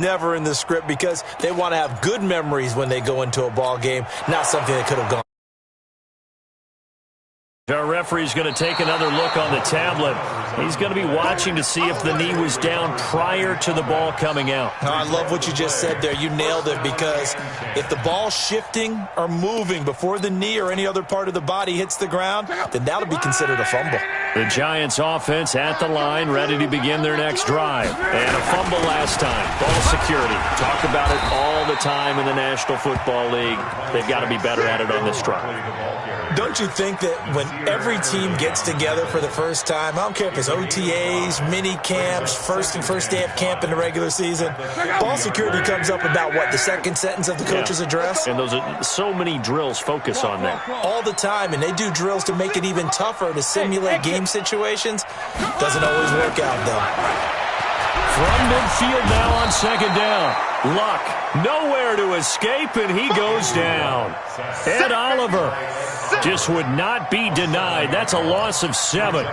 Never in the script because they want to have good memories when they go into a ball game, not something that could have gone. Our referee's going to take another look on the tablet. He's going to be watching to see if the knee was down prior to the ball coming out. Oh, I love what you just said there. You nailed it, because if the ball's shifting or moving before the knee or any other part of the body hits the ground, then that'll be considered a fumble. The Giants offense at the line, ready to begin their next drive. And a fumble last time. Ball security. Talk about it all the time in the National Football League. They've got to be better at it on this drive. Don't you think that when every team gets together for the first time, I don't care if it's OTAs, mini camps, first day of camp in the regular season, ball security comes up about, what, the second sentence of the coach's address? And those are so many drills focus on that. All the time, and they do drills to make it even tougher to simulate game situations. Doesn't always work out, though. From midfield now on second down. Luck, nowhere to escape, and he goes down. Ed Oliver just would not be denied. That's a loss of 7. 5,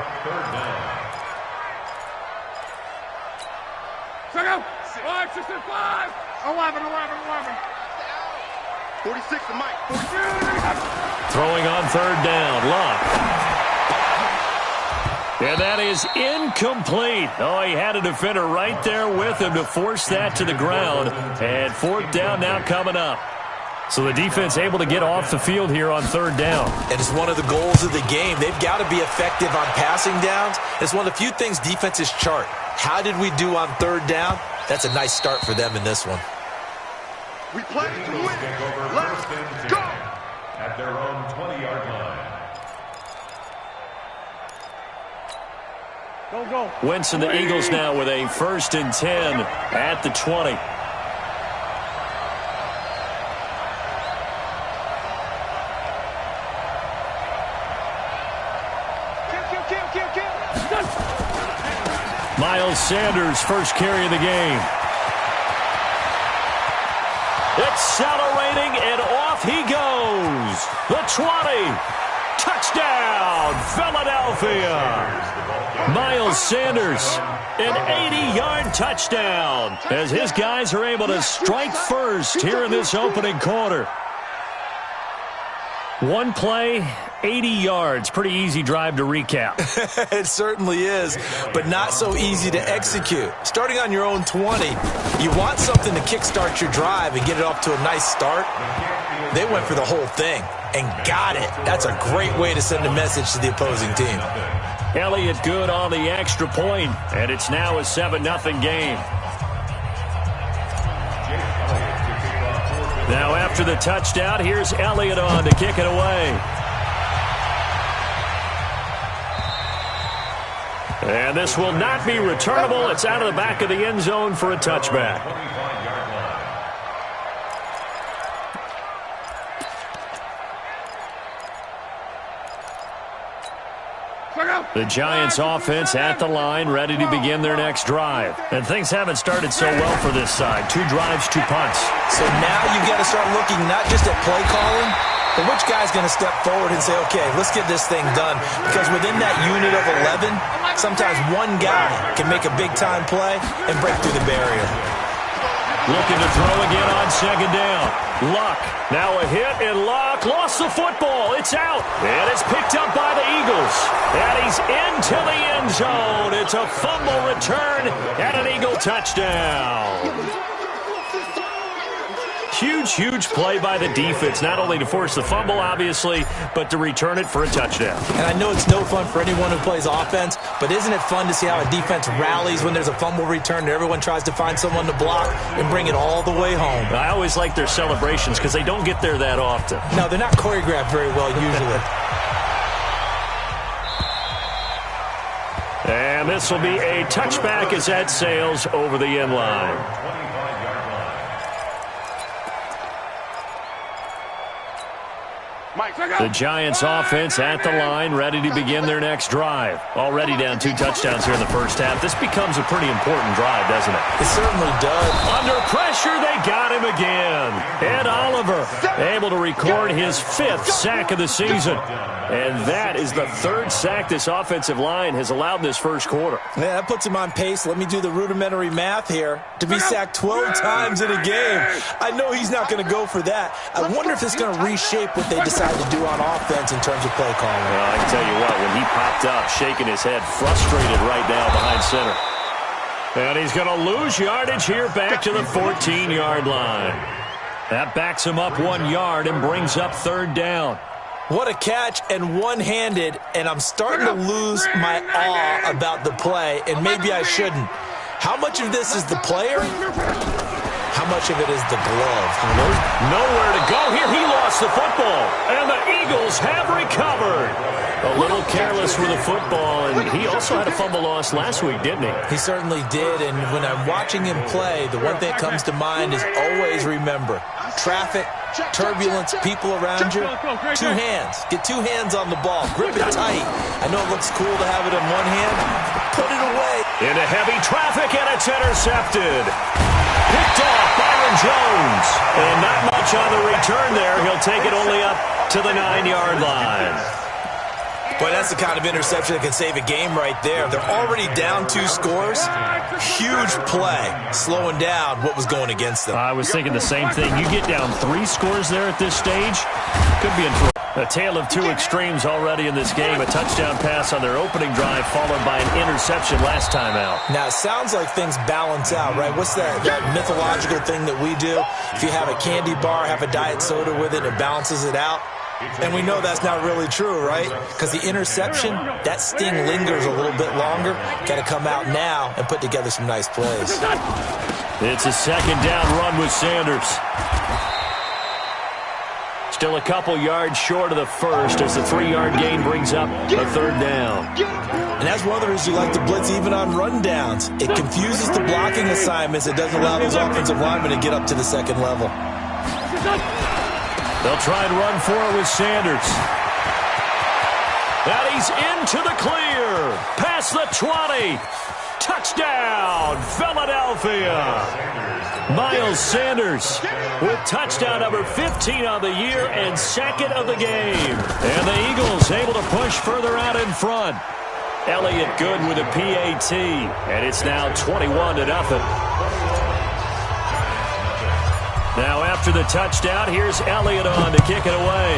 6, 5, 11. 46 to Mike. Throwing on third down. Luck. And that is incomplete. Oh, he had a defender right there with him to force that to the ground. And fourth down now coming up. So the defense able to get off the field here on third down. And it's one of the goals of the game. They've got to be effective on passing downs. It's one of the few things defenses chart. How did we do on third down? That's a nice start for them in this one. We play to win. Let's go. At their own 20-yard line. Go. Wentz and the Eagles now with a 1st and 10 at the 20. Miles Sanders, first carry of the game. Accelerating, and off he goes. The 20. Touchdown, Philadelphia. Miles Sanders, an 80-yard touchdown, as his guys are able to strike first here in this opening quarter. One play, 80 yards. Pretty easy drive to recap. It certainly is, but not so easy to execute. Starting on your own 20, you want something to kickstart your drive and get it off to a nice start. They went for the whole thing and got it. That's a great way to send a message to the opposing team. Elliott good on the extra point, and it's now a 7-0 game. Now after the touchdown, here's Elliott on to kick it away. And this will not be returnable. It's out of the back of the end zone for a touchback. The Giants offense at the line, ready to begin their next drive. And things haven't started so well for this side. 2 drives, 2 punts. So now you've got to start looking not just at play calling, but which guy's going to step forward and say, okay, let's get this thing done. Because within that unit of 11, sometimes one guy can make a big-time play and break through the barrier. Looking to throw again on second down. Luck. Now a hit, and Luck lost the football. It's out. And it's picked up by the Eagles. And he's into the end zone. It's a fumble return and an Eagle touchdown. Huge play by the defense, not only to force the fumble, obviously, but to return it for a touchdown. And I know it's no fun for anyone who plays offense, but isn't it fun to see how a defense rallies when there's a fumble return and everyone tries to find someone to block and bring it all the way home? I always like their celebrations because they don't get there that often. No, they're not choreographed very well usually. And this will be a touchback as that sails over the end line. The Giants offense at the line, ready to begin their next drive. Already down 2 touchdowns here in the first half. This becomes a pretty important drive, doesn't it? It certainly does. Under pressure. pressure. They got him again. And Oliver able to record his 5th sack of the season. And that is the 3rd sack this offensive line has allowed this first quarter. Yeah, that puts him on pace. Let me do the rudimentary math here. To be sacked 12 times in a game. I know he's not going to go for that. I wonder if it's going to reshape what they decide to do on offense in terms of play calling. Well, I can tell you what, when he popped up, shaking his head, frustrated right now behind center. And he's going to lose yardage here back to the 14-yard line. That backs him up 1 yard and brings up 3rd down. What a catch, and one-handed, and I'm starting to lose my awe about the play, and maybe I shouldn't. How much of this is the player? How much of it is the glove? Nowhere to go here. He lost the football, and the Eagles have recovered. A little careless with the football, and he also had a fumble loss last week, didn't he? He certainly did, and when I'm watching him play, the one thing that comes to mind is always remember, traffic, turbulence, people around you, 2 hands. Get 2 hands on the ball. Grip it tight. I know it looks cool to have it in one hand. Put it away. Into heavy traffic, and it's intercepted. Picked off Byron Jones. And not much on the return there. He'll take it only up to the 9-yard line. Boy, that's the kind of interception that can save a game right there. They're already down 2 scores. Huge play, slowing down what was going against them. I was thinking the same thing. You get down 3 scores there at this stage, could be in trouble. A tale of 2 extremes already in this game. A touchdown pass on their opening drive, followed by an interception last time out. Now, it sounds like things balance out, right? What's that mythological thing that we do? If you have a candy bar, have a diet soda with it, it balances it out. And we know that's not really true, right? Because the interception, that sting lingers a little bit longer. Got to come out now and put together some nice plays. It's a 2nd down run with Sanders. Still a couple yards short of the first as the 3-yard gain brings up a 3rd down. And that's one of the reasons you like to blitz even on rundowns. It confuses the blocking assignments. It doesn't allow those offensive linemen to get up to the 2nd level. They'll try and run for it with Sanders. And he's into the clear. Past the 20. Touchdown, Philadelphia. Miles Sanders with touchdown number 15 on the year and 2nd of the game. And the Eagles able to push further out in front. Elliott good with a PAT. And it's now 21-0. Now after the touchdown, here's Elliott on to kick it away.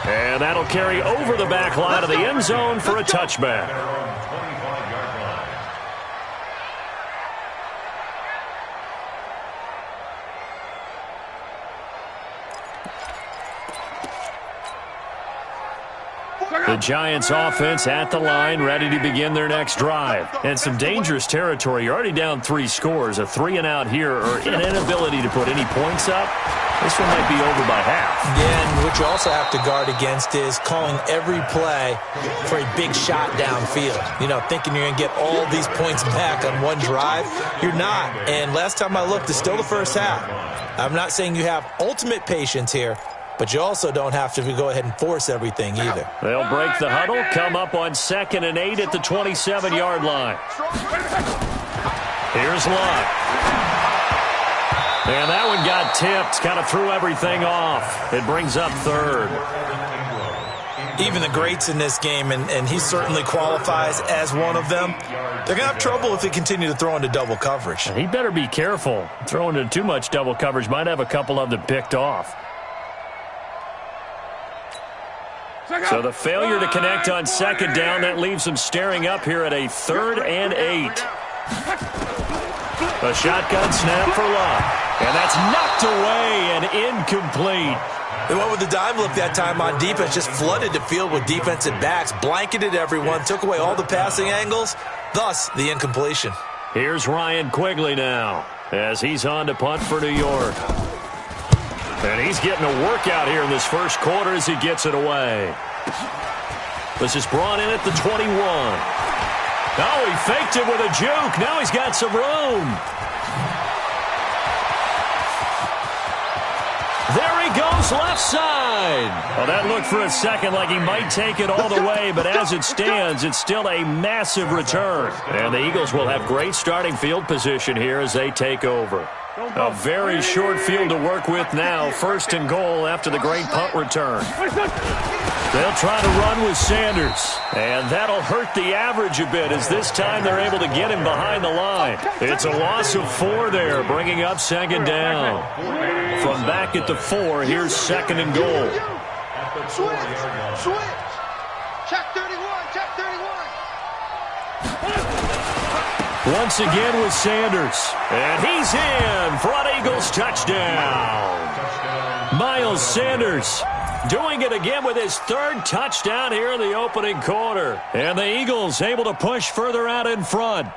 And that'll carry over the back line of the end zone for a touchback. The Giants offense at the line, ready to begin their next drive. And some dangerous territory. You're already down 3 scores. A 3-and-out here, or an inability to put any points up. This one might be over by half. Yeah, and what you also have to guard against is calling every play for a big shot downfield. You know, thinking you're going to get all these points back on one drive. You're not. And last time I looked, it's still the first half. I'm not saying you have ultimate patience here, but you also don't have to go ahead and force everything either. They'll break the huddle, come up on 2nd and 8 at the 27-yard line. Here's Luck. And that one got tipped, kind of threw everything off. It brings up 3rd. Even the greats in this game, and he certainly qualifies as one of them, they're going to have trouble if they continue to throw into double coverage. He better be careful. Throwing into too much double coverage might have a couple of them picked off. So the failure to connect on 2nd down, that leaves them staring up here at a 3rd and 8. A shotgun snap for Luck. And that's knocked away and incomplete. They went with the dime look that time on defense, just flooded the field with defensive backs, blanketed everyone, took away all the passing angles, thus the incompletion. Here's Ryan Quigley now as he's on to punt for New York. And he's getting a workout here in this first quarter as he gets it away. This is brought in at the 21. Oh, he faked it with a juke. Now he's got some room. There he goes goes left side. Well, that looked for a second like he might take it all the way, but as it stands, it's still a massive return. And the Eagles will have great starting field position here as they take over. A very short field to work with now. 1st and goal after the great punt return. They'll try to run with Sanders. And that'll hurt the average a bit as this time they're able to get him behind the line. It's a loss of 4 there, bringing up 2nd down. From back at the 4, here's 2nd and goal. Switch. Check 31. Check 31. Once again with Sanders. And he's in for an Eagles touchdown. Miles Sanders doing it again with his 3rd touchdown here in the opening quarter. And the Eagles able to push further out in front.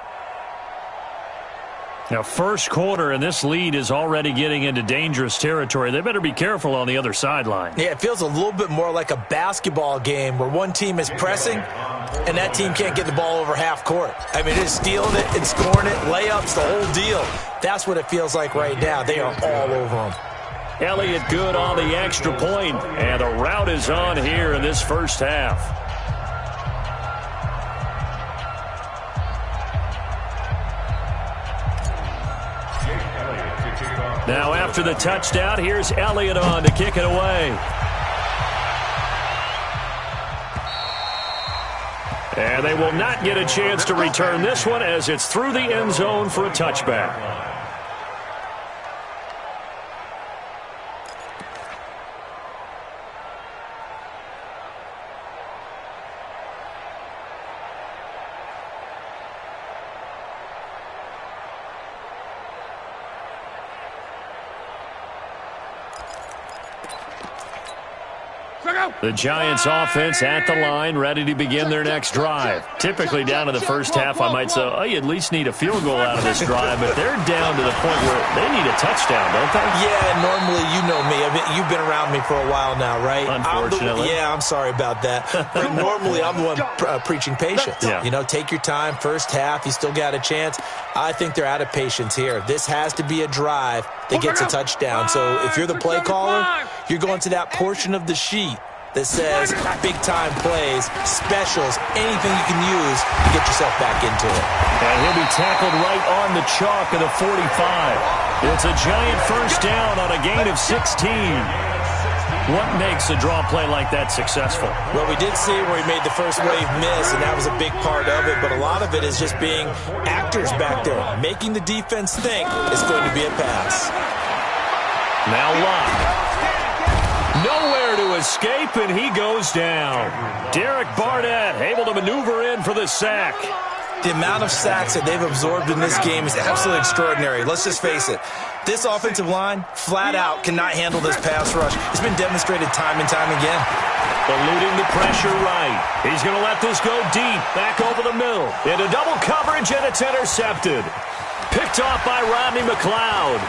Now, 1st quarter, and this lead is already getting into dangerous territory. They better be careful on the other sideline. Yeah, it feels a little bit more like a basketball game where one team is pressing and that team can't get the ball over half court. I mean, it's stealing it and scoring it, layups, the whole deal. That's what it feels like right now. They are all over them. Elliott good on the extra point, and the route is on here in this first half. Now after the touchdown, here's Elliott on to kick it away. And they will not get a chance to return this one as it's through the end zone for a touchback. The Giants offense at the line, ready to begin their next drive. Typically down to the first half, I might say, oh, you at least need a field goal out of this drive, but they're down to the point where they need a touchdown, don't they? Yeah, normally, you know me. I mean, you've been around me for a while now, right? Unfortunately. I'm sorry about that. But normally, I'm the one preaching patience. Yeah. You know, take your time. First half, you still got a chance. I think they're out of patience here. This has to be a drive that gets a touchdown. So if you're the play caller, you're going to that portion of the sheet that says big-time plays, specials, anything you can use to get yourself back into it. And he'll be tackled right on the chalk of the 45. It's a Giant first down on a gain of 16. What makes a draw play like that successful? Well, we did see where he made the first wave miss, and that was a big part of it, but a lot of it is just being actors back there, making the defense think it's going to be a pass. Now Locke. Nowhere to escape, and he goes down. Derek Barnett able to maneuver in for the sack. The amount of sacks that they've absorbed in this game is absolutely extraordinary. Let's just face it. This offensive line, flat out, cannot handle this pass rush. It's been demonstrated time and time again. Eluding the pressure right. He's going to let this go deep, back over the middle. Into double coverage, and it's intercepted. Picked off by Rodney McLeod.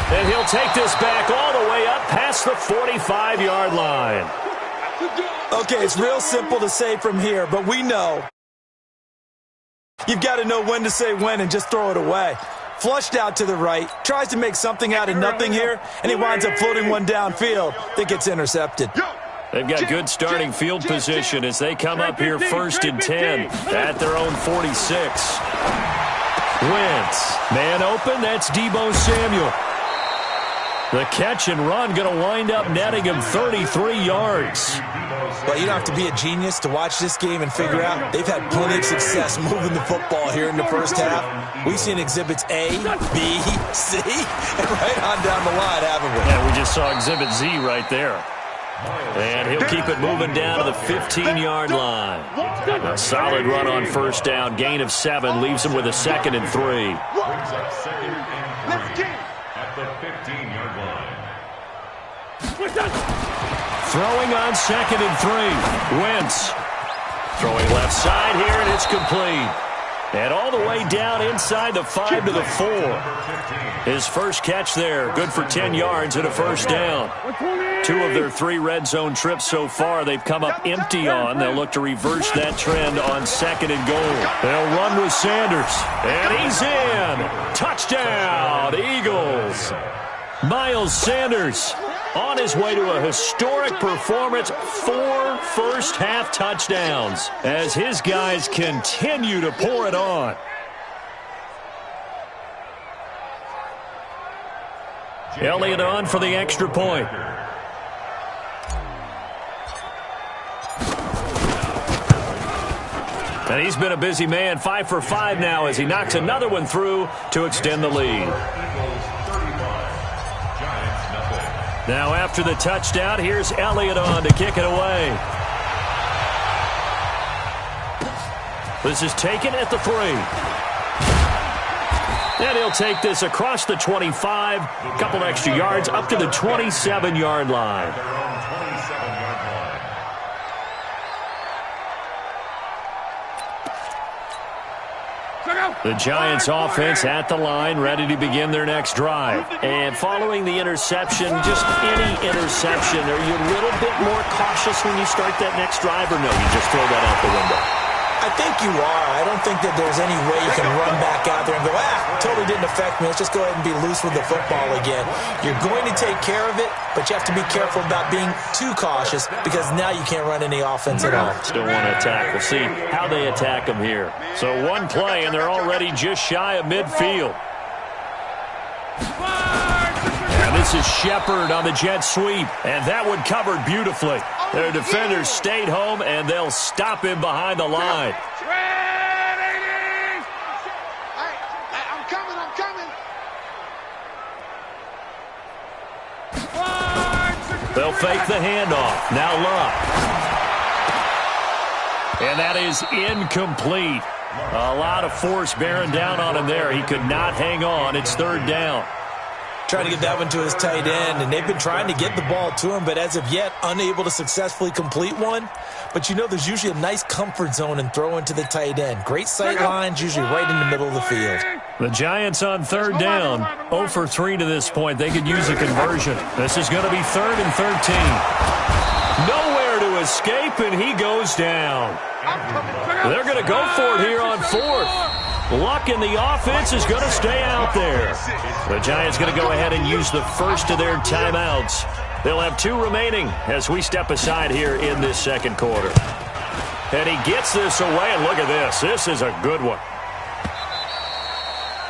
And he'll take this back all the way up past the 45-yard line. Okay, it's real simple to say from here, but we know. You've got to know when to say when and just throw it away. Flushed out to the right, tries to make something out of nothing here, and he winds up floating one downfield that gets intercepted. They've got good starting field position as they come up here 1st and 10 at their own 46. Wentz, man open, that's Deebo Samuel. The catch and run going to wind up netting him 33 yards. Well, you don't have to be a genius to watch this game and figure out they've had plenty of success moving the football here in the first half. We've seen exhibits A, B, C, and right on down the line, haven't we? Yeah, we just saw exhibit Z right there. And he'll keep it moving down to the 15-yard line. A solid run on first down. Gain of 7 leaves him with a 2nd and 3. Brings up 2nd and 3 at the 15-yard line. Throwing on 2nd and 3. Wentz throwing left side here, and it's complete. And all the way down inside the 5 to the 4. His first catch there, good for 10 yards and a first down. 2 of their 3 red zone trips so far they've come up empty on. They'll look to reverse that trend on 2nd and goal. They'll run with Sanders, and he's in. Touchdown, Eagles. Miles Sanders on his way to a historic performance, 4 first-half touchdowns as his guys continue to pour it on. Elliott on for the extra point. And he's been a busy man, 5 for 5 now as he knocks another one through to extend the lead. Now after the touchdown, here's Elliott on to kick it away. This is taken at the 3. And he'll take this across the 25, a couple extra yards up to the 27-yard line. The Giants offense at the line, ready to begin their next drive. And following the interception, just any interception, are you a little bit more cautious when you start that next drive, or no, you just throw that out the window? I think you are. I don't think that there's any way you can run back out there and go, totally didn't affect me. Let's just go ahead and be loose with the football again. You're going to take care of it, but you have to be careful about being too cautious because now you can't run any offense at all. Still want to attack. We'll see how they attack them here. So one play, and they're already just shy of midfield. And this is Shepard on the jet sweep, and that one covered beautifully. Their defenders stayed home, and they'll stop him behind the line. I'm coming. They'll fake the handoff. Now Luck. And that is incomplete. A lot of force bearing down on him there. He could not hang on. It's 3rd down. Trying to get that one to his tight end, and they've been trying to get the ball to him, but as of yet, unable to successfully complete one. But you know there's usually a nice comfort zone in throwing to the tight end. Great sight lines, usually right in the middle of the field. The Giants on 3rd down. 0 for 3 to this point. They could use a conversion. This is going to be 3rd and 13. Nowhere to escape, and he goes down. They're going to go for it here on 4th. Luck in the offense is going to stay out there. The Giants going to go ahead and use the first of their timeouts. They'll have 2 remaining as we step aside here in this 2nd quarter. And he gets this away, and look at this. This is a good one.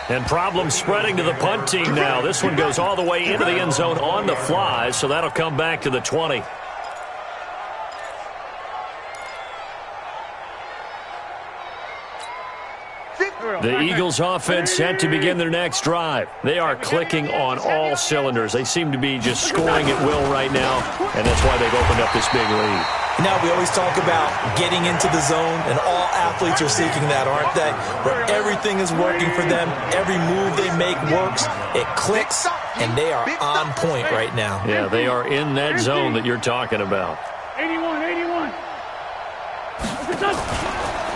And problem spreading to the punt team now. This one goes all the way into the end zone on the fly, so that'll come back to the 20. The Eagles offense set to begin their next drive. They are clicking on all cylinders. They seem to be just scoring at will right now, and that's why they've opened up this big lead. Now, we always talk about getting into the zone, and all athletes are seeking that, aren't they? Where everything is working for them, every move they make works, it clicks, and they are on point right now. Yeah, they are in that zone that you're talking about. 81.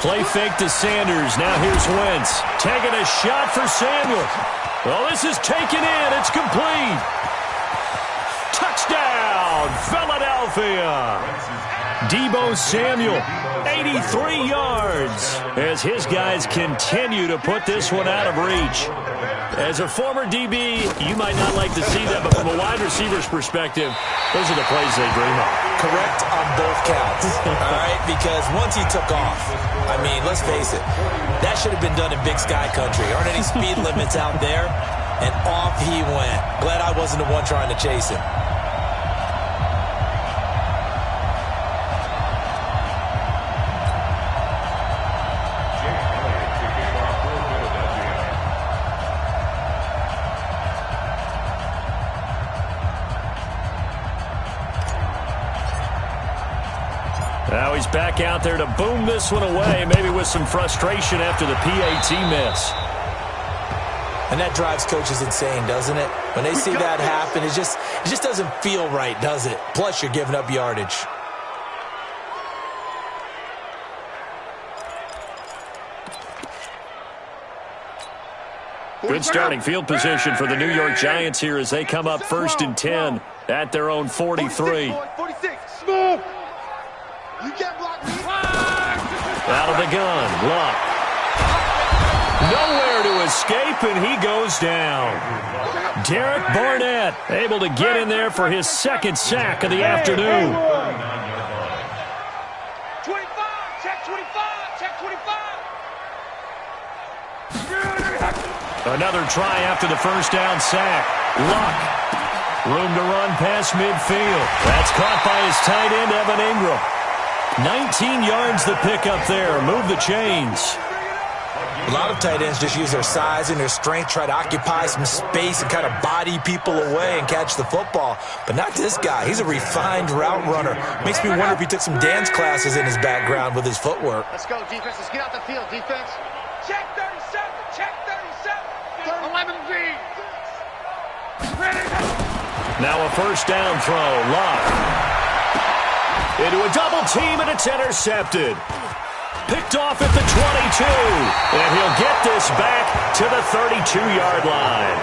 Play fake to Sanders. Now here's Wentz. Taking a shot for Samuel. Well, this is taken in. It's complete. Touchdown, Philadelphia. Deebo Samuel, 83 yards, as his guys continue to put this one out of reach. As a former DB, you might not like to see that, but from a wide receiver's perspective, those are the plays they dream of. Correct on both counts, all right? Because once he took off, I mean, let's face it, that should have been done in Big Sky Country. Aren't any speed limits out there? And off he went. Glad I wasn't the one trying to chase him. Now he's back out there to boom this one away, maybe with some frustration after the PAT miss. And that drives coaches insane, doesn't it? When they see that happen, it just doesn't feel right, does it? Plus, you're giving up yardage. Good starting field position for the New York Giants here as they come up 1st and 10 at their own 43. 46. Move. You can't block me. Out of the gun, Luck. Nowhere to escape, and he goes down. Derek Barnett able to get in there for his second sack of the afternoon. 25, check 25, check 25. Another try after the first down sack. Luck. Room to run past midfield. That's caught by his tight end, Evan Ingram. 19 yards the pickup there. Move the chains. A lot of tight ends just use their size and their strength, try to occupy some space and kind of body people away and catch the football. But not this guy. He's a refined route runner. Makes me wonder if he took some dance classes in his background with his footwork. Let's go, defense. Let's get out the field, defense. Check 37, check 37. 11B. Now a first down throw. Lock. Into a double team, and it's intercepted. Picked off at the 22. And he'll get this back to the 32-yard line.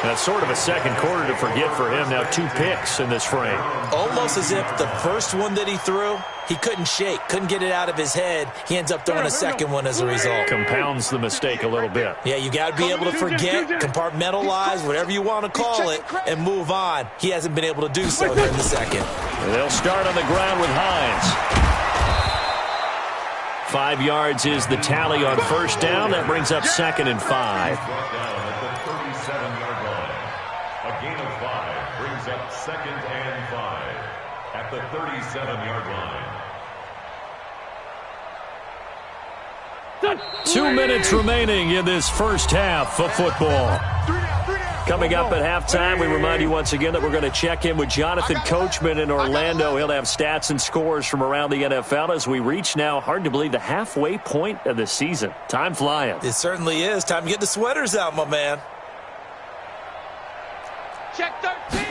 That's sort of a second quarter to forget for him. Now 2 picks in this frame. Almost as if the first one that he threw, he couldn't shake, couldn't get it out of his head. He ends up throwing a second one as a result. Compounds the mistake a little bit. Yeah, you got to be able to forget, compartmentalize, whatever you want to call it, and move on. He hasn't been able to do so here in the second. And they'll start on the ground with Hines. 5 yards is the tally on first down. That brings up 2nd and 5. A gain of 5 brings up 2nd and 5 at the 37-yard line. 2 minutes remaining in this first half of football. Coming up at halftime, we remind you once again that we're going to check in with Jonathan Coachman in Orlando. He'll have stats and scores from around the NFL as we reach now, hard to believe, the halfway point of the season. Time flying. It certainly is. Time to get the sweaters out, my man. Check 13.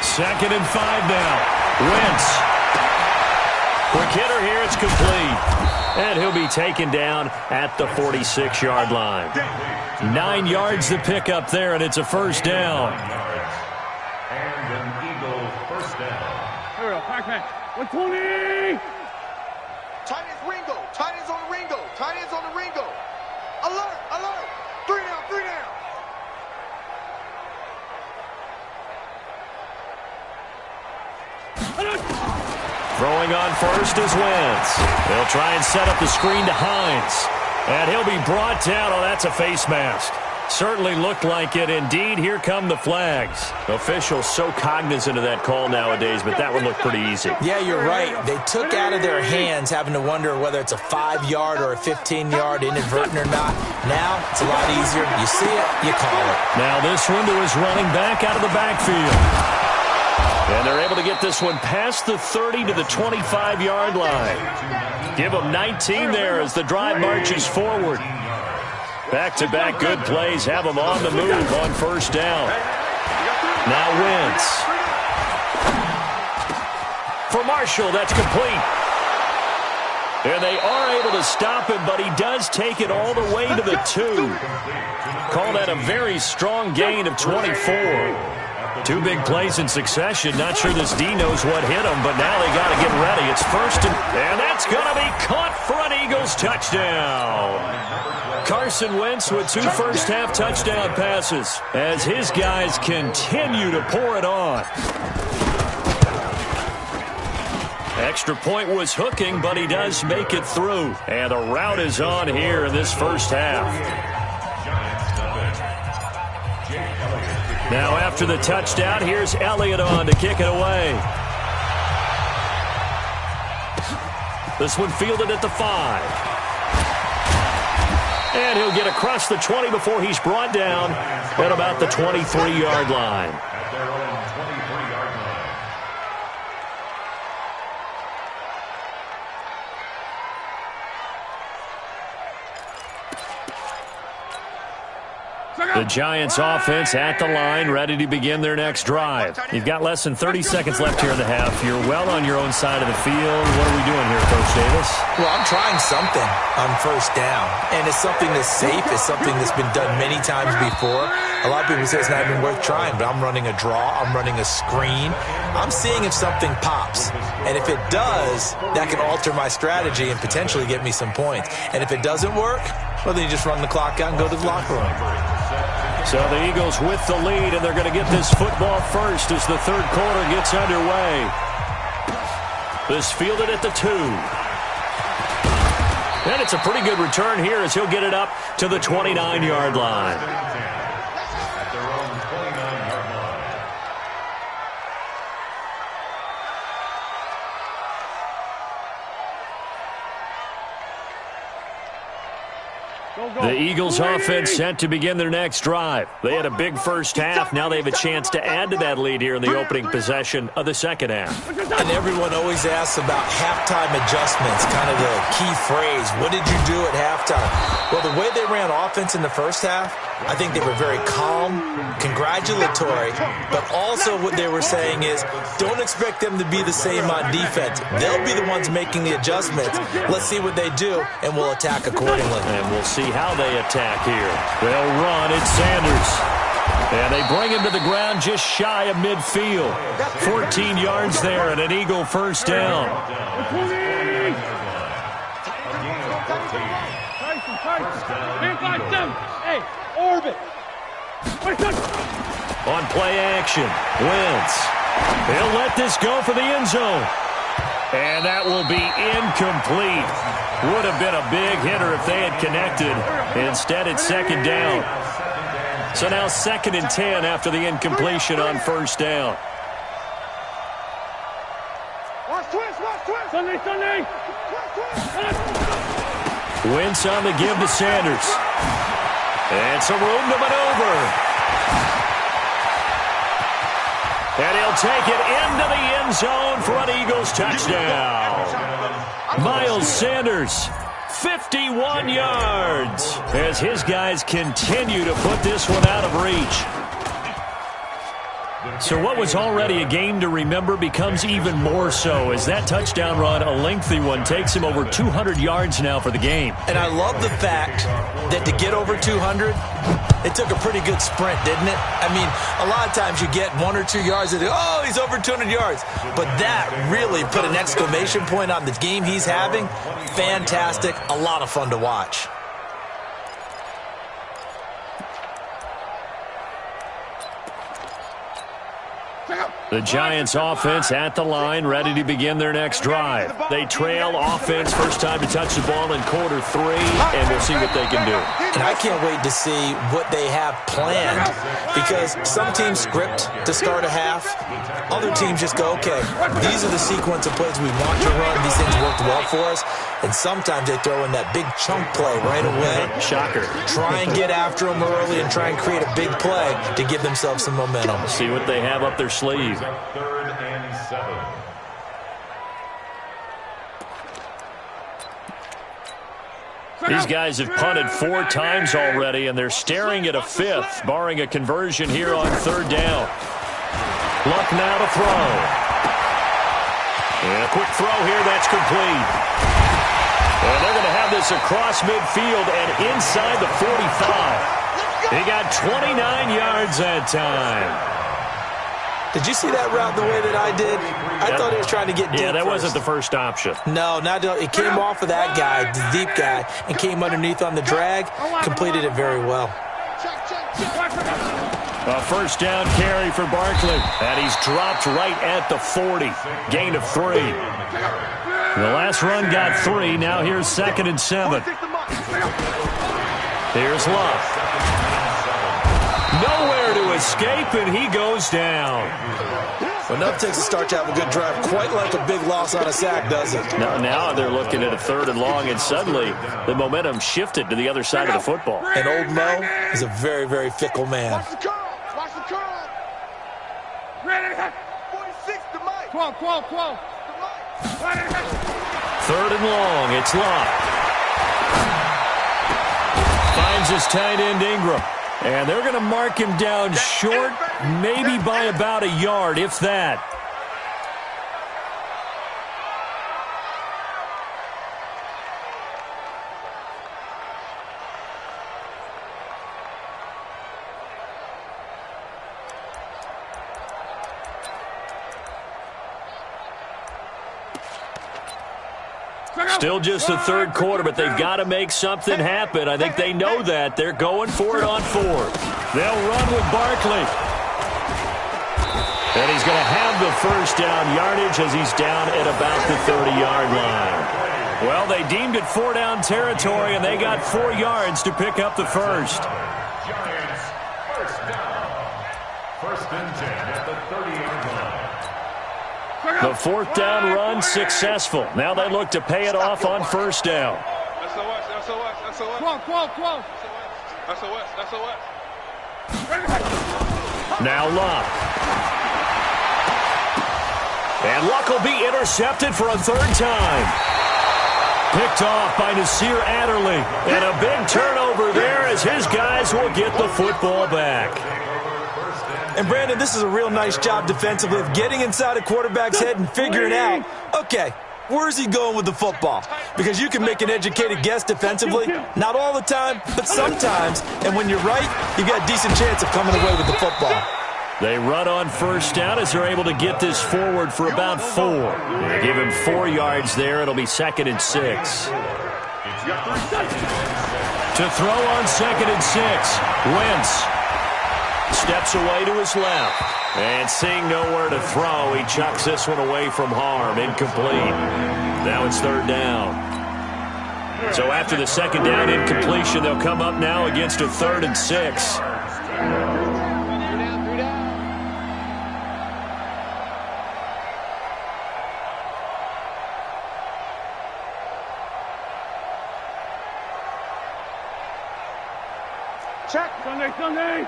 2nd and 5 now. Wentz. Quick hitter here. It's complete. And he'll be taken down at the 46-yard line. 9 yards to pick up there, and it's a first down. And an Eagle first down. Here we go. Pac-Man. 120. Tight ends Ringo. Tight ends on the Ringo. Tight ends on the Ringo. Alert, alert. 3 down, 3 down. Throwing on first is Wentz. They'll try and set up the screen to Hines. And he'll be brought down. Oh, that's a face mask. Certainly looked like it. Indeed, here come the flags. Officials so cognizant of that call nowadays, but that one looked pretty easy. Yeah, you're right. They took out of their hands having to wonder whether it's a 5-yard or a 15-yard inadvertent or not. Now, it's a lot easier. You see it, you call it. Now this one to his running back out of the backfield. And they're able to get this one past the 30 to the 25-yard line. Give them 19 there as the drive marches forward. Back-to-back good plays have them on the move on first down. Now Wentz. For Marshall, that's complete. And they are able to stop him, but he does take it all the way to the 2. Call that a very strong gain of 24. 2 big plays in succession. Not sure this D knows what hit him, but now they got to get ready. It's first and that's going to be caught for an Eagles touchdown. Carson Wentz with 2 first-half touchdown passes as his guys continue to pour it on. Extra point was hooking, but he does make it through. And the route is on here in this first half. Now after the touchdown, here's Elliott on to kick it away. This one fielded at the 5. And he'll get across the 20 before he's brought down at about the 23-yard line. At their own 23-yard line. The Giants offense at the line, ready to begin their next drive. You've got less than 30 seconds left here in the half. You're well on your own side of the field. What are we doing here, Coach Davis? Well, I'm trying something on first down, and it's something that's safe. It's something that's been done many times before. A lot of people say it's not even worth trying, but I'm running a draw. I'm running a screen. I'm seeing if something pops, and if it does, that can alter my strategy and potentially get me some points. And if it doesn't work, Well, then you just run the clock out and go to the locker room. So the Eagles with the lead, and they're going to get this football first as the third quarter gets underway. This fielded at the 2. And it's a pretty good return here as he'll get it up to the 29-yard line. At their own 29-yard line. The Eagles offense set to begin their next drive. They had a big first half. Now they have a chance to add to that lead here in the opening possession of the second half. And everyone always asks about halftime adjustments, kind of the key phrase. What did you do at halftime? Well, the way they ran offense in the first half, I think they were very calm, congratulatory, but also what they were saying is don't expect them to be the same on defense. They'll be the ones making the adjustments. Let's see what they do, and we'll attack accordingly. And we'll see how they attack here. They'll run. It's Sanders. And they bring him to the ground just shy of midfield. 14 yards there and an Eagle first down. Hey, orbit. On play action, Wentz. He'll let this go for the end zone. And that will be incomplete. Would have been a big hitter if they had connected. Instead, it's second down. So now 2nd and 10 after the incompletion on first down. Watch twist. Sunday. Wentz on the give to Sanders. And some room to maneuver. And he'll take it into the end zone for an Eagles touchdown. Miles Sanders, 51 yards, as his guys continue to put this one out of reach. So what was already a game to remember becomes even more so as that touchdown run, a lengthy one, takes him over 200 yards now for the game. And I love the fact that to get over 200, it took a pretty good sprint, didn't it? I mean, a lot of times you get 1 or 2 yards and oh, he's over 200 yards. But that really put an exclamation point on the game he's having. Fantastic. A lot of fun to watch. The Giants offense at the line, ready to begin their next drive. They trail offense, first time to touch the ball in quarter 3, and we'll see what they can do. And I can't wait to see what they have planned, because some teams script to start a half. Other teams just go, okay, these are the sequence of plays we want to run. These things worked well for us. And sometimes they throw in that big chunk play right away. Shocker. Try and get after them early and try and create a big play to give themselves some momentum. See what they have up their sleeve. 3rd and 7. These guys have punted 4 times already, and they're staring at a 5th, barring a conversion here on 3rd down. Luck now to throw. And a quick throw here, that's complete. And they're going to have this across midfield and inside the 45. He got 29 yards that time. Did you see that route the way that I did? I thought he was trying to get deep. Yeah, that first. wasn't the first option. No, it came off of that guy, the deep guy, and came underneath on the drag. Completed it very well. A first down carry for Barkley. And he's dropped right at the 40. Gain of 3. The last run got 3. Now here's 2nd and 7. Here's Luck. Nowhere to escape, and he goes down. Enough takes to start to have a good drive. Quite like a big loss on a sack, doesn't it? Now they're looking at a 3rd and long, and suddenly the momentum shifted to the other side of the football. And old Mo is a very, very fickle man. Watch the curl. Watch the curl. 46 to Mike. 12. To Mike. 3rd and long. It's Luck. Finds his tight end Ingram. And they're going to mark him down short, maybe by about a yard, if that. Still just the third quarter, but they've got to make something happen. I think they know that. They're going for it on fourth. They'll run with Barkley. And he's going to have the first down yardage as he's down at about the 30-yard line. Well, they deemed it 4-down territory, and they got 4 yards to pick up the first. Giants, first down. First and 10 at the 30-yard line. The fourth down run successful. Now they look to pay it off on first down. SOS. Quo. SOS. Now Luck. And Luck will be intercepted for a third time. Picked off by Nasir Adderley. And a big turnover there as his guys will get the football back. And Brandon, this is a real nice job defensively of getting inside a quarterback's head and figuring out, okay, where's he going with the football? Because you can make an educated guess defensively. Not all the time, but sometimes. And when you're right, you've got a decent chance of coming away with the football. They run on first down as they're able to get this forward for about 4. They give him 4 yards there. It'll be 2nd and 6. To throw on 2nd and 6. Wentz steps away to his left. And seeing nowhere to throw, he chucks this one away from harm. Incomplete. Now it's 3rd down. So after the 2nd down incompletion, they'll come up now against a 3rd and 6. Check. Sunday.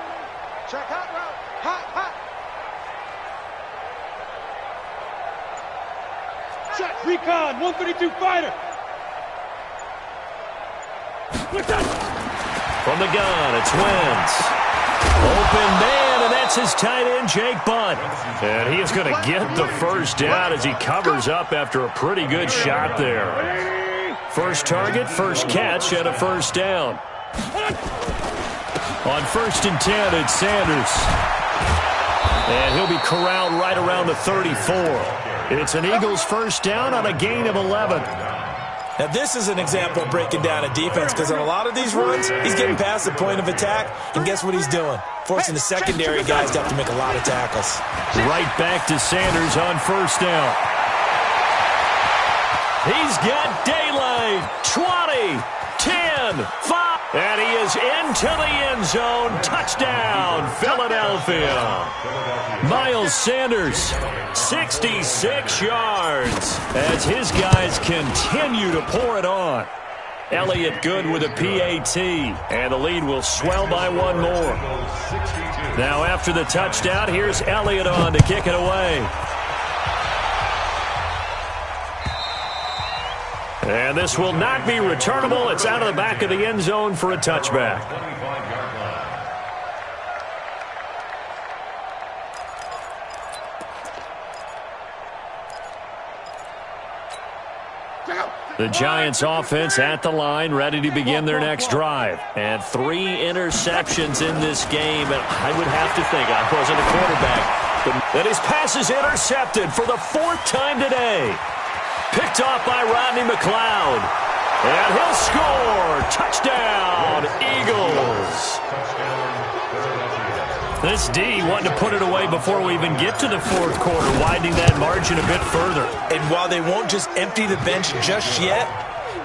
Check hot route. Hot. Check. Recon. 132 fighter. From the gun, it's Wentz. Open man, and that's his tight end, Jake Bunt. And he is going to get the first down as he covers up after a pretty good shot there. First target, first catch, and a first down. On 1st and 10, it's Sanders. And he'll be corralled right around the 34. It's an Eagles first down on a gain of 11. Now, this is an example of breaking down a defense because on a lot of these runs, he's getting past the point of attack, and guess what he's doing? Forcing the secondary guys to have to make a lot of tackles. Right back to Sanders on first down. He's got daylight. 20, 10, 5. And he is into the end zone. Touchdown, Philadelphia. Miles Sanders, 66 yards as his guys continue to pour it on. Elliott good with a PAT, and the lead will swell by 1 more. Now after the touchdown, here's Elliott on to kick it away. And this will not be returnable. It's out of the back of the end zone for a touchback. The Giants offense at the line, ready to begin their next drive. And 3 interceptions in this game. And I would have to think, I wasn't a quarterback, but that his pass is intercepted for the 4th time today. Picked off by Rodney McLeod. And he'll score. Touchdown, Eagles. This D wanting to put it away before we even get to the 4th quarter, widening that margin a bit further. And while they won't just empty the bench just yet,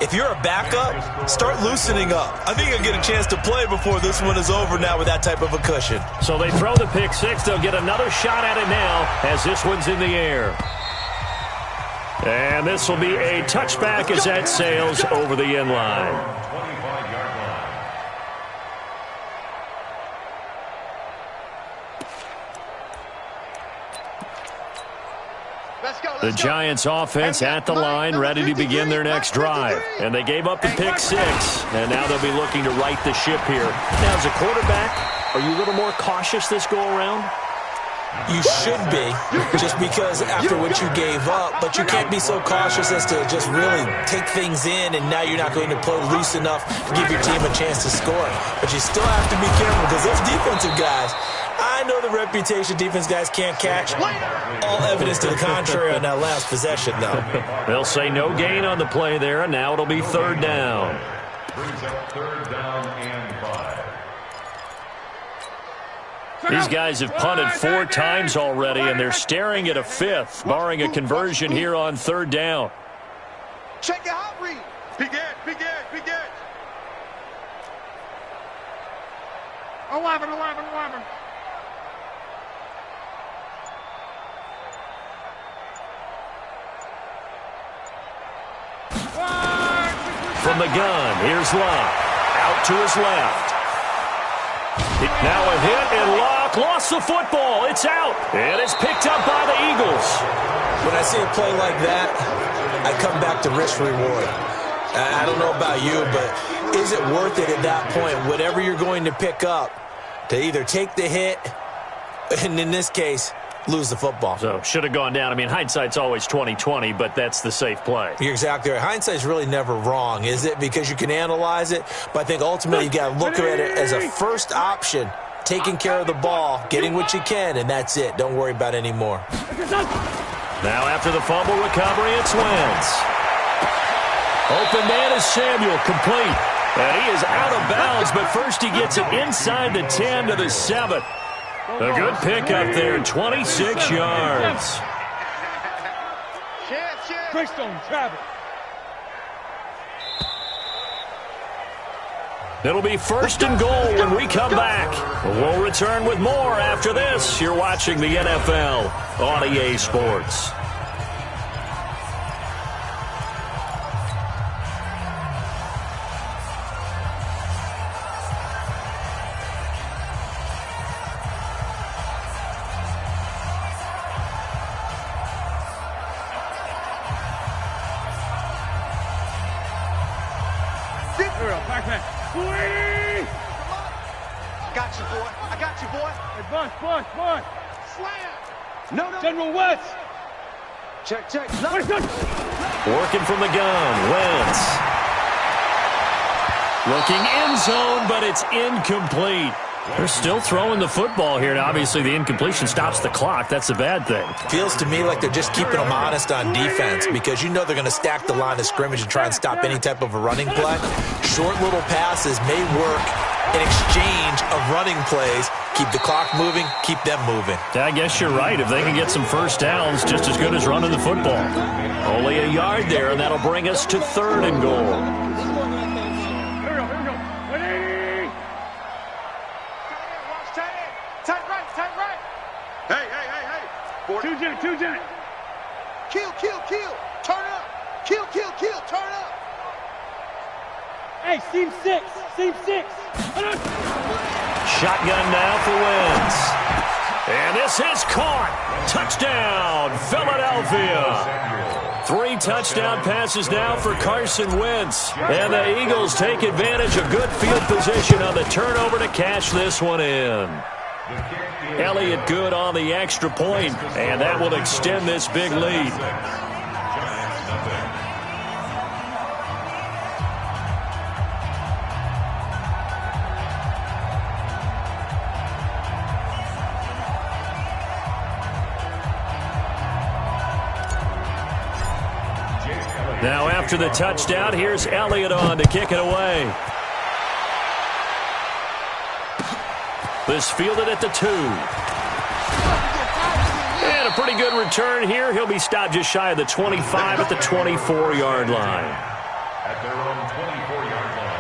if you're a backup, start loosening up. I think you'll get a chance to play before this one is over now with that type of a cushion. So they throw the pick 6. They'll get another shot at it now as this one's in the air. And this will be a touchback as that sails over the end line. The Giants offense at the line, ready to begin their next drive. And they gave up the pick 6, and now they'll be looking to right the ship here. Now, as a quarterback, are you a little more cautious this go-around? You should be, just because after what you gave up, but you can't be so cautious as to just really take things in, and now you're not going to play loose enough to give your team a chance to score. But you still have to be careful because those defensive guys, I know the reputation defense guys can't catch. All evidence to the contrary on that last possession, though. They'll say no gain on the play there, and now it'll be third down. Brings up third down and 5. These guys have punted 4 times already, and they're staring at a 5th, barring a conversion here on third down. Check your hot read. Begin. 11. From the gun, here's Luck. Out to his left. Now a hit, and Luck lost the football. It's out, and it's picked up by the Eagles. When I see a play like that, I come back to risk reward. I don't know about you, but is it worth it at that point, whatever you're going to pick up, to either take the hit, and in this case, lose the football? So, should have gone down. I mean, hindsight's always 20/20, but that's the safe play. You're exactly right. Hindsight's really never wrong, is it? Because you can analyze it, but I think ultimately you got to look at it as a first option, taking care of the ball, getting what you can, and that's it. Don't worry about any more. Now after the fumble recovery, it's Wentz. Open man is Samuel, complete. And he is out of bounds, but first he gets it inside the 10 to the 7. A good pick up there, 26 yards. Greystone, Travis. It'll be first and goal when we come back. We'll return with more after this. You're watching the NFL on EA Sports. Got you, boy. Hey, Bunch. Slam. No. General West. Check. Working from the gun, Wentz. Looking end zone, but it's incomplete. They're still throwing the football here, and obviously the incompletion stops the clock. That's a bad thing. Feels to me like they're just keeping them honest on defense because you know they're going to stack the line of scrimmage and try and stop any type of a running play. Short little passes may work in exchange of running plays. Keep the clock moving, keep them moving. I guess you're right. If they can get some first downs, just as good as running the football. Only a yard there, and that'll bring us to third and goal. Here we go. Ready? Tight right. Hey. Two jet. Kill. Turn up. Kill. Turn up. Hey, seam six. Shotgun now for Wentz. And this is caught. Touchdown, Philadelphia. 3 touchdown passes now for Carson Wentz. And the Eagles take advantage of good field position on the turnover to cash this one in. Elliott good on the extra point, and that will extend this big lead. Now after the touchdown, here's Elliott on to kick it away. This fielded at the 2. And a pretty good return here. He'll be stopped just shy of the 25 at the 24-yard line. At their own 24-yard line.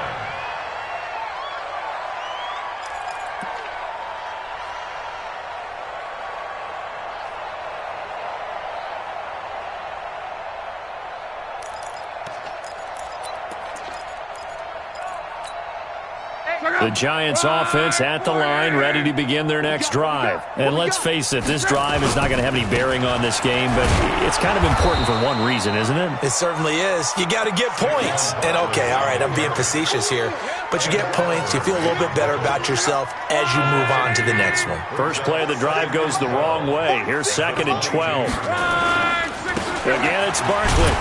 The Giants offense at the line, ready to begin their next drive. And let's face it, this drive is not going to have any bearing on this game, but it's kind of important for one reason, isn't it? It certainly is. You got to get points. And okay, all right, I'm being facetious here, but you get points, you feel a little bit better about yourself as you move on to the next one. First play of the drive goes the wrong way. Here's 2nd and 12. Again, it's Barkley.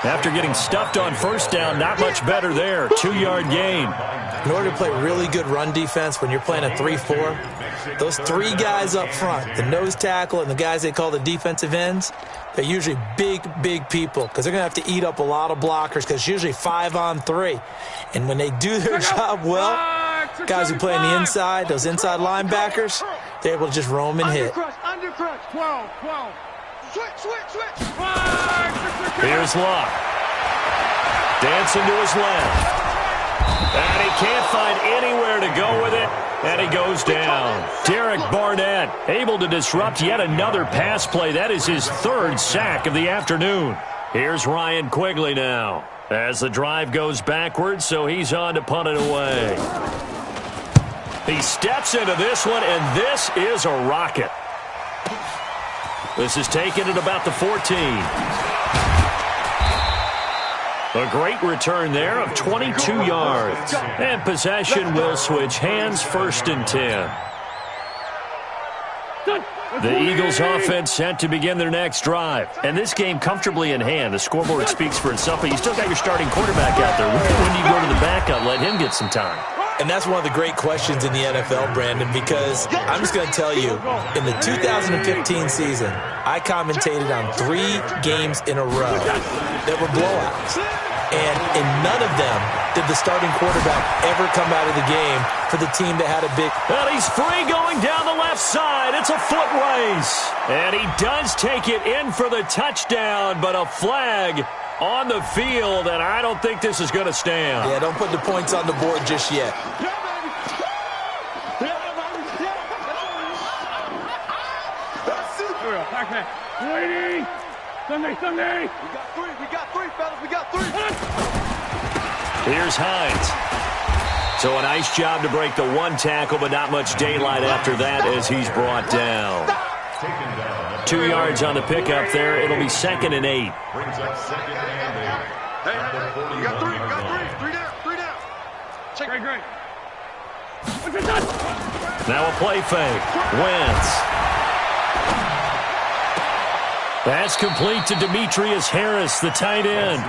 After getting stuffed on first down, not much better there. 2-yard gain. In order to play really good run defense when you're playing a 3-4, those three guys up front, the nose tackle and the guys they call the defensive ends, they're usually big people because they're going to have to eat up a lot of blockers because it's usually 5-on-3. And when they do their job well, guys who play on the inside, those inside linebackers, they're able to just roam and hit. Undercrush. 12. Switch. Here's Luck. Dancing to his left. And he can't find anywhere to go with it, and he goes down. Derek Barnett able to disrupt yet another pass play. That is his third sack of the afternoon. Here's Ryan Quigley now as the drive goes backwards, so he's on to punt it away. He steps into this one, and this is a rocket. This is taken at about the 14. A great return there of 22 yards. And possession will switch hands, 1st and 10. The Eagles offense set to begin their next drive. And this game comfortably in hand. The scoreboard speaks for itself, but you still got your starting quarterback out there. When do you go to the backup, let him get some time? And that's one of the great questions in the NFL, Brandon, because I'm just going to tell you, in the 2015 season, I commentated on 3 games in a row that were blowouts. And in none of them did the starting quarterback ever come out of the game for the team that had a big... And he's free going down the left side. It's a foot race. And he does take it in for the touchdown, but a flag on the field, and I don't think this is going to stand. Yeah, don't put the points on the board just yet. Ready? Sunday. We got three, fellas. We got three. Here's Hines. So a nice job to break the one tackle, but not much daylight after that as he's brought down. 2 yards on the pickup there. It'll be 2nd and 8. Brings up 2nd and 8. Hey, we got three. Three down. Great. What's it done? Now a play fake. Wentz. Pass complete to Demetrius Harris, the tight end.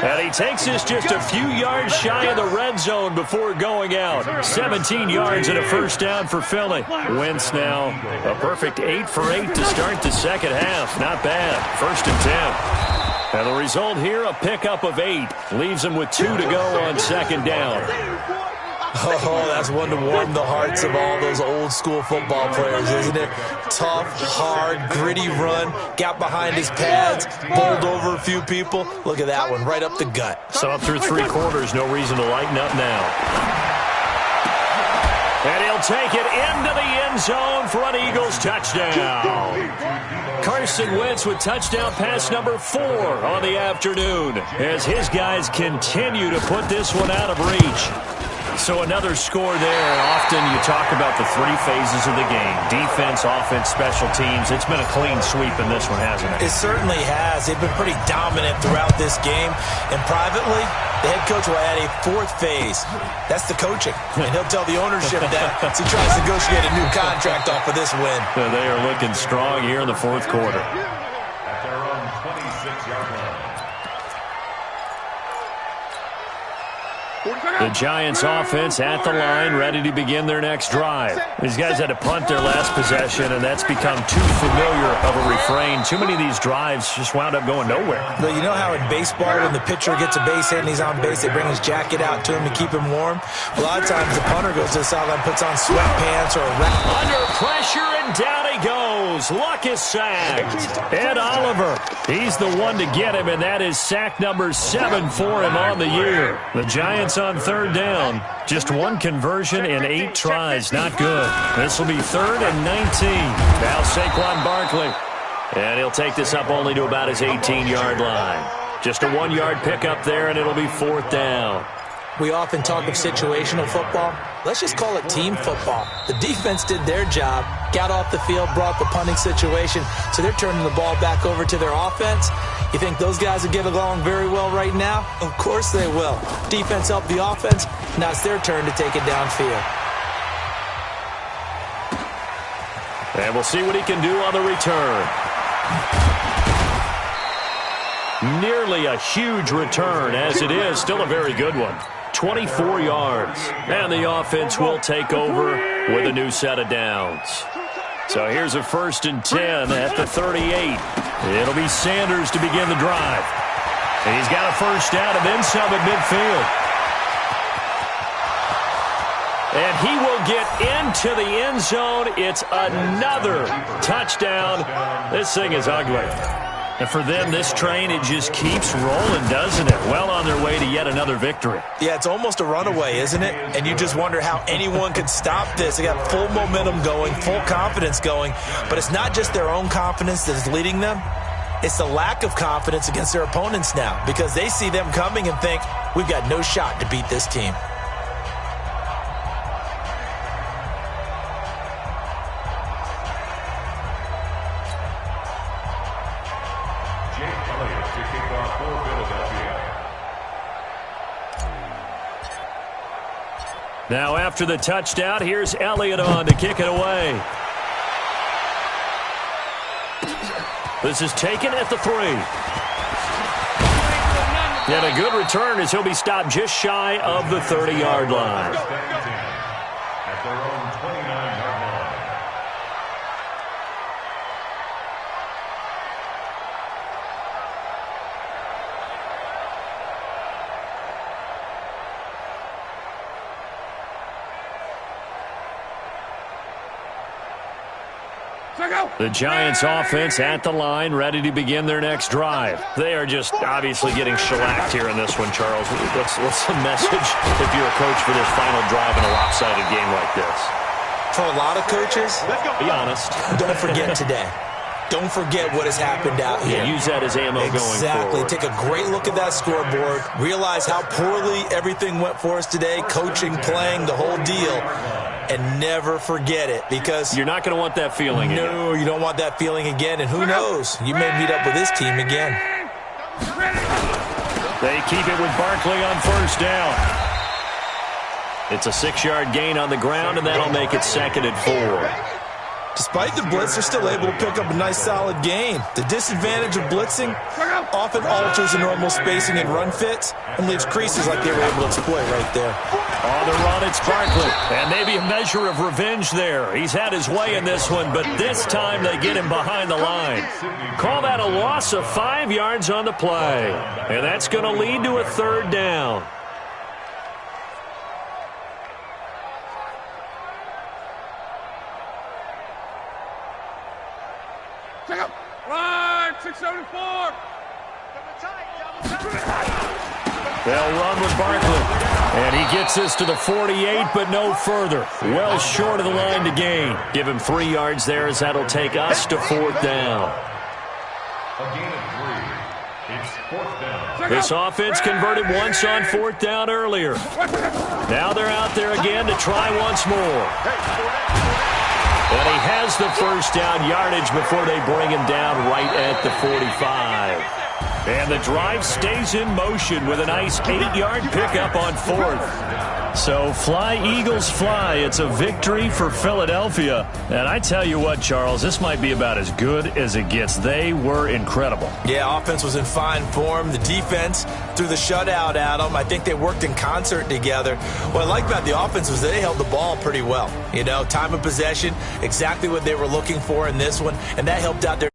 And he takes this just a few yards shy of the red zone before going out. 17 yards and a first down for Philly. Wentz now a perfect 8 for 8 to start the second half. Not bad. 1st and 10. And the result here, a pickup of 8. Leaves him with 2 to go on 2nd down. Oh, that's one to warm the hearts of all those old-school football players, isn't it? Tough, hard, gritty run, got behind his pads, bowled over a few people. Look at that one, right up the gut. So up through 3 quarters, no reason to lighten up now. And he'll take it into the end zone for an Eagles touchdown. Carson Wentz with touchdown pass number 4 on the afternoon as his guys continue to put this one out of reach. So another score there. Often you talk about the 3 phases of the game. Defense, offense, special teams. It's been a clean sweep in this one, hasn't it? It certainly has. They've been pretty dominant throughout this game. And privately, the head coach will add a 4th phase. That's the coaching. And he'll tell the ownership that as he tries to negotiate a new contract off of this win. They are looking strong here in the 4th quarter. At their own 26-yard line. The Giants offense at the line, ready to begin their next drive. These guys had to punt their last possession, and that's become too familiar of a refrain. Too many of these drives just wound up going nowhere. But you know how in baseball, when the pitcher gets a base hit and he's on base, they bring his jacket out to him to keep him warm? A lot of times the punter goes to the sideline, puts on sweatpants or a wrap. Under pressure, and down he goes. Luck is sacked. Ed Oliver, he's the one to get him, and that is sack number 7 for him on the year. The Giants on 3rd down. Just 1 conversion in 8 tries. Not good. This will be 3rd and 19. Now Saquon Barkley. And he'll take this up only to about his 18-yard line. Just a 1-yard pickup there, and it'll be 4th down. We often talk of situational football. Let's just call it team football. The defense did their job, got off the field, brought the punting situation, so they're turning the ball back over to their offense. You think those guys will get along very well right now? Of course they will. Defense helped the offense. Now it's their turn to take it downfield. And we'll see what he can do on the return. Nearly a huge return. As it is, still a very good one. 24 yards. And the offense will take over with a new set of downs. So here's a 1st and 10 at the 38. It'll be Sanders to begin the drive. And he's got a first down and then some at midfield. And he will get into the end zone. It's another touchdown. This thing is ugly. And for them, this train, it just keeps rolling, doesn't it? Well on their way to yet another victory. Yeah, it's almost a runaway, isn't it? And you just wonder how anyone could stop this. They got full momentum going, full confidence going. But it's not just their own confidence that is leading them. It's the lack of confidence against their opponents now because they see them coming and think, we've got no shot to beat this team. Now after the touchdown, here's Elliott on to kick it away. This is taken at the 3. And a good return as he'll be stopped just shy of the 30-yard line. At their own 29-yard line. The Giants offense at the line, ready to begin their next drive. They are just obviously getting shellacked here in this one, Charles. What's the message if you're a coach for this final drive in a lopsided game like this? For a lot of coaches, be honest. Don't forget today. Don't forget what has happened out here. Yeah, use that as ammo going forward. Take a great look at that scoreboard. Realize how poorly everything went for us today, coaching, playing, the whole deal. And never forget it because you're not going to want that feeling again. No, you don't want that feeling again. And who knows? You may meet up with this team again. They keep it with Barkley on first down. It's a 6-yard gain on the ground, and that'll make it 2nd and 4. Despite the blitz, they're still able to pick up a nice, solid gain. The disadvantage of blitzing often alters the normal spacing and run fits and leaves creases like they were able to exploit right there. On the run, it's Barkley. And maybe a measure of revenge there. He's had his way in this one, but this time they get him behind the line. Call that a loss of 5 yards on the play. And that's going to lead to a 3rd down. Right, 674. They'll run with Barkley. And he gets this to the 48, but no further. Well short of the line to gain. Give him 3 yards there as that'll take us to 4th down. A gain of 3. It's 4th down. This offense converted once on 4th down earlier. Now they're out there again to try once more. And he has the first down yardage before they bring him down right at the 45. And the drive stays in motion with a nice 8-yard pickup on 4th. So fly, Eagles, fly. It's a victory for Philadelphia. And I tell you what, Charles, this might be about as good as it gets. They were incredible. Yeah, offense was in fine form. The defense threw the shutout at them. I think they worked in concert together. What I like about the offense was they held the ball pretty well. You know, time of possession, exactly what they were looking for in this one, and that helped out their